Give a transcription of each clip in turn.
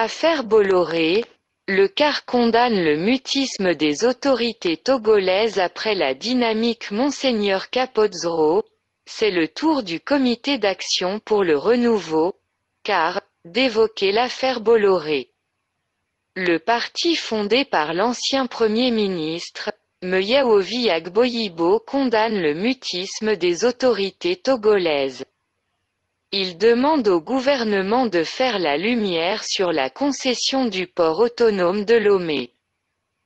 Affaire Bolloré, le CAR condamne le mutisme des autorités togolaises après la dynamique Monseigneur Capozzoro. C'est le tour du Comité d'action pour le renouveau, CAR, d'évoquer l'affaire Bolloré. Le parti fondé par l'ancien Premier ministre, Meyaovi Agboyibo, condamne le mutisme des autorités togolaises. Il demande au gouvernement de faire la lumière sur la concession du port autonome de Lomé.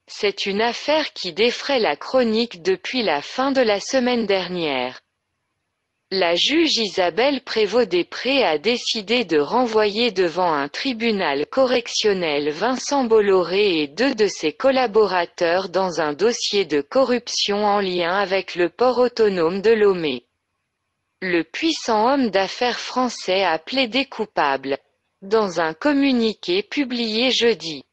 C'est une affaire qui défraie la chronique depuis la fin de la semaine dernière. La juge Isabelle Prévost-Després a décidé de renvoyer devant un tribunal correctionnel Vincent Bolloré et 2 de ses collaborateurs dans un dossier de corruption en lien avec le port autonome de Lomé. Le puissant homme d'affaires français a plaidé coupable. Dans un communiqué publié jeudi,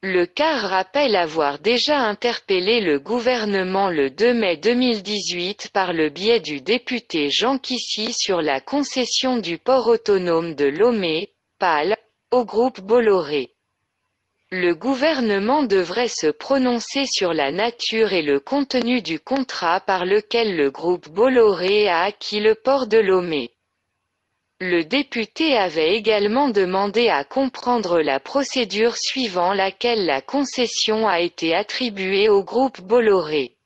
le CAR rappelle avoir déjà interpellé le gouvernement le 2 mai 2018 par le biais du député Jean Kissy sur la concession du port autonome de Lomé, PAL, au groupe Bolloré. Le gouvernement devrait se prononcer sur la nature et le contenu du contrat par lequel le groupe Bolloré a acquis le port de Lomé. Le député avait également demandé à comprendre la procédure suivant laquelle la concession a été attribuée au groupe Bolloré.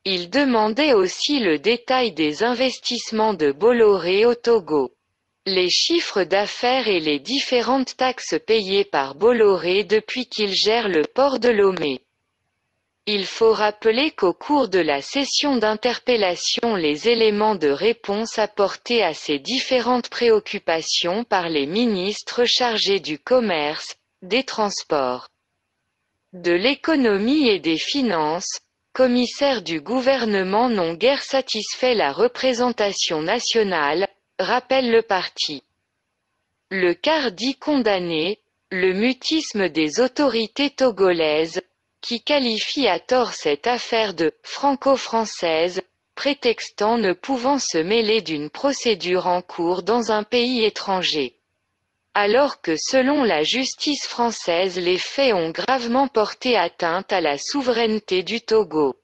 Il demandait aussi le détail des investissements de Bolloré au Togo. Les chiffres d'affaires et les différentes taxes payées par Bolloré depuis qu'il gère le port de Lomé. Il faut rappeler qu'au cours de la session d'interpellation, les éléments de réponse apportés à ces différentes préoccupations par les ministres chargés du commerce, des transports, de l'économie et des finances, commissaires du gouvernement n'ont guère satisfait la représentation nationale, rappelle le parti. Le CAR dit condamner le mutisme des autorités togolaises, qui qualifie à tort cette affaire de franco-française, prétextant ne pouvant se mêler d'une procédure en cours dans un pays étranger. Alors que selon la justice française les faits ont gravement porté atteinte à la souveraineté du Togo.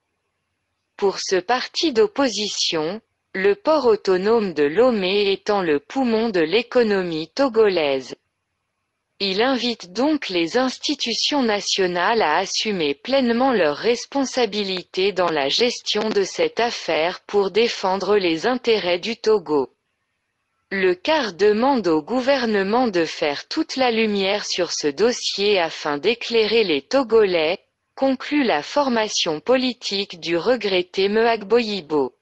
Pour ce parti d'opposition, le port autonome de Lomé étant le poumon de l'économie togolaise. Il invite donc les institutions nationales à assumer pleinement leurs responsabilités dans la gestion de cette affaire pour défendre les intérêts du Togo. Le CAR demande au gouvernement de faire toute la lumière sur ce dossier afin d'éclairer les Togolais, conclut la formation politique du regretté Meagboyibo.